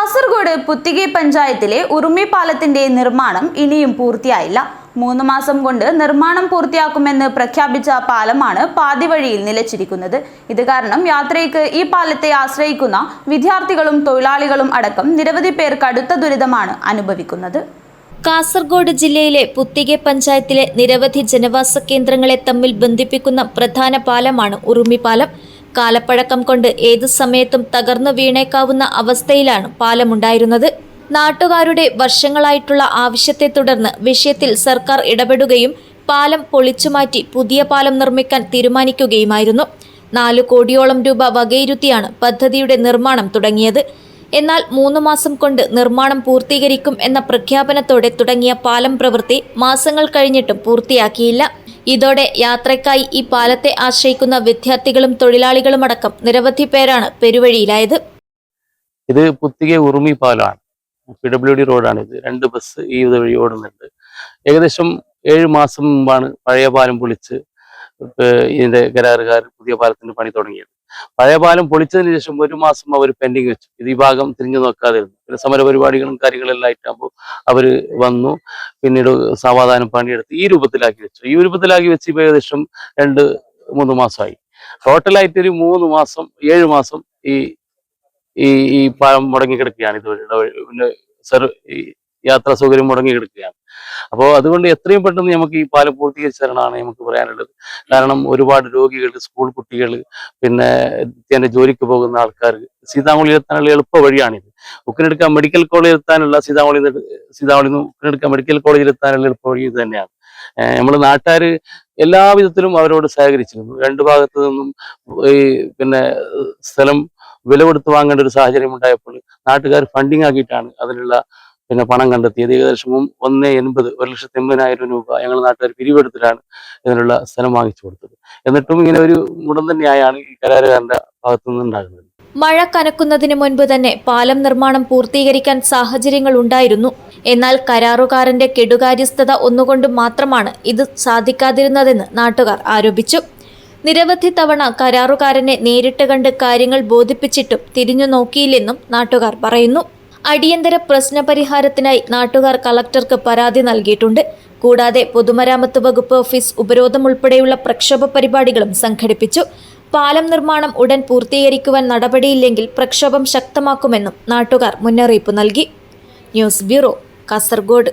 കാസർഗോഡ് പുത്തികൈ പഞ്ചായത്തിലെ ഉറുമി പാലത്തിന്റെ നിർമ്മാണം ഇനിയും പൂർത്തിയായില്ല. 3 മാസം കൊണ്ട് നിർമ്മാണം പൂർത്തിയാക്കുമെന്ന് പ്രഖ്യാപിച്ച പാലമാണ് പാതിവഴിയിൽ നിലച്ചിരിക്കുന്നത്. ഇത് കാരണം യാത്രയ്ക്ക് ഈ പാലത്തെ ആശ്രയിക്കുന്ന വിദ്യാർത്ഥികളും തൊഴിലാളികളും അടക്കം നിരവധി പേർ കടുത്ത ദുരിതമാണ് അനുഭവിക്കുന്നത്. കാസർഗോഡ് ജില്ലയിലെ പുത്തികൈ പഞ്ചായത്തിലെ നിരവധി ജനവാസ കേന്ദ്രങ്ങളെ തമ്മിൽ ബന്ധിപ്പിക്കുന്ന പ്രധാന പാലമാണ് ഉറുമി പാലം. കാലപ്പഴക്കം കൊണ്ട് ഏതു സമയത്തും തകർന്നു വീണേക്കാവുന്ന അവസ്ഥയിലാണ് പാലമുണ്ടായിരുന്നത്. നാട്ടുകാരുടെ വർഷങ്ങളായിട്ടുള്ള ആവശ്യത്തെ തുടർന്ന് വിഷയത്തിൽ സർക്കാർ ഇടപെടുകയും പാലം പൊളിച്ചുമാറ്റി പുതിയ പാലം നിർമ്മിക്കാൻ തീരുമാനിക്കുകയുമായിരുന്നു. 4 കോടിയോളം രൂപ വകയിരുത്തിയാണ് പദ്ധതിയുടെ നിർമ്മാണം തുടങ്ങിയത്. എന്നാൽ 3 മാസം കൊണ്ട് നിർമ്മാണം പൂർത്തീകരിക്കും എന്ന പ്രഖ്യാപനത്തോടെ തുടങ്ങിയ പാലം പ്രവൃത്തി മാസങ്ങൾ കഴിഞ്ഞിട്ടും പൂർത്തിയാക്കിയില്ല. ഇതോടെ യാത്രയ്ക്കായി ഈ പാലത്തെ ആശ്രയിക്കുന്ന വിദ്യാർത്ഥികളും തൊഴിലാളികളും അടക്കം നിരവധി പേരാണ് പെരുവഴിയിലായത്. ഇത് പുത്തികൈ ഉറുമി പാലമാണ്. PWD റോഡാണ് ഇത്. 2 ബസ് ഈ വഴി ഓടുന്നുണ്ട്. ഏകദേശം 7 മാസം മുമ്പാണ് പഴയ പാലം പൊളിച്ച് ഇതിന്റെ കരാറുകാർ പുതിയ പാലത്തിന് പണി തുടങ്ങിയത്. പഴയ പാലം പൊളിച്ചതിന് ശേഷം 1 മാസം അവർ പെൻഡിങ് വെച്ചു. ഇത് ഈ ഭാഗം തിരിഞ്ഞു നോക്കാതിരുന്നു. പിന്നെ സമരപരിപാടികളും കാര്യങ്ങളെല്ലാം ആയിട്ടാകുമ്പോൾ അവര് വന്നു. പിന്നീട് സാവധാനം പണിയെടുത്ത് ഈ രൂപത്തിലാക്കി വെച്ചു. ഈ രൂപത്തിലാക്കി വെച്ച് ഇപ്പോൾ ഏകദേശം 2-3 മാസമായി. ടോട്ടലായിട്ട് ഒരു 3 മാസം 7 മാസം ഈ പാലം മുടങ്ങിക്കിടക്കുകയാണ്. ഇതുവഴി യാത്രാ സൗകര്യം മുടങ്ങിക്കിടക്കുകയാണ്. അപ്പോൾ അതുകൊണ്ട് എത്രയും പെട്ടെന്ന് നമുക്ക് ഈ പാലം പൂർത്തീകരിച്ചു തരണമാണ് നമുക്ക് പറയാനുള്ളത്. കാരണം ഒരുപാട് രോഗികൾ, സ്കൂൾ കുട്ടികൾ, പിന്നെ തന്നെ ജോലിക്ക് പോകുന്ന ആൾക്കാർ സീതാമൊഴി എത്താനുള്ള എളുപ്പ വഴിയാണിത്. ഉക്കിനെടുക്കാൻ മെഡിക്കൽ കോളേജിൽ എത്താനുള്ള സീതാമൊഴി ഉക്കിനെടുക്കാൻ മെഡിക്കൽ കോളേജിൽ എത്താനുള്ള എളുപ്പ വഴി ഇത് തന്നെയാണ്. നമ്മൾ നാട്ടുകാർ എല്ലാവിധത്തിലും അവരോട് സഹകരിച്ചിരുന്നു. 2 ഭാഗത്തു നിന്നും പിന്നെ സ്ഥലം വില കൊടുത്ത് വാങ്ങേണ്ട ഒരു സാഹചര്യം ഉണ്ടായപ്പോൾ നാട്ടുകാർ ഫണ്ടിങ് ആക്കിയിട്ടാണ് അതിനുള്ള പണം കണ്ടെത്തിയത്. ഏകദേശം 1,80,000 രൂപ ഞങ്ങൾ നാട്ടുകാർ പിരിവെടുത്തിട്ടാണ് ഇതിനുള്ള സ്ഥലം വാങ്ങിച്ചു കൊടുത്തത്. എന്നിട്ടും ഇങ്ങനെ ഒരു മുടന്തൻ ന്യായമാണ് ഈ കരാറുകാരന്റെ ഭാഗത്തു നിന്നുണ്ടാകുന്നത്. മഴ കനക്കുന്നതിന് മുൻപ് തന്നെ പാലം നിർമ്മാണം പൂർത്തീകരിക്കാൻ സാഹചര്യങ്ങൾ ഉണ്ടായിരുന്നു. എന്നാൽ കരാറുകാരന്റെ കെടുകാര്യസ്ഥത ഒന്നുകൊണ്ട് മാത്രമാണ് ഇത് സാധിക്കാതിരുന്നതെന്ന് നാട്ടുകാർ ആരോപിച്ചു. നിരവധി തവണ കരാറുകാരനെ നേരിട്ട് കണ്ട് കാര്യങ്ങൾ ബോധിപ്പിച്ചിട്ടും തിരിഞ്ഞു നോക്കിയില്ലെന്നും നാട്ടുകാർ പറയുന്നു. അടിയന്തര പ്രശ്നപരിഹാരത്തിനായി നാട്ടുകാർ കളക്ടർക്ക് പരാതി നൽകിയിട്ടുണ്ട്. കൂടാതെ പൊതുമരാമത്ത് വകുപ്പ് ഓഫീസ് ഉപരോധം ഉൾപ്പെടെയുള്ള പ്രക്ഷോഭ പരിപാടികളും സംഘടിപ്പിച്ചു. പാലം നിർമ്മാണം ഉടൻ പൂർത്തീകരിക്കുവാൻ നടപടിയില്ലെങ്കിൽ പ്രക്ഷോഭം ശക്തമാക്കുമെന്നും നാട്ടുകാർ മുന്നറിയിപ്പ് നൽകി. News bureau, Kasaragod.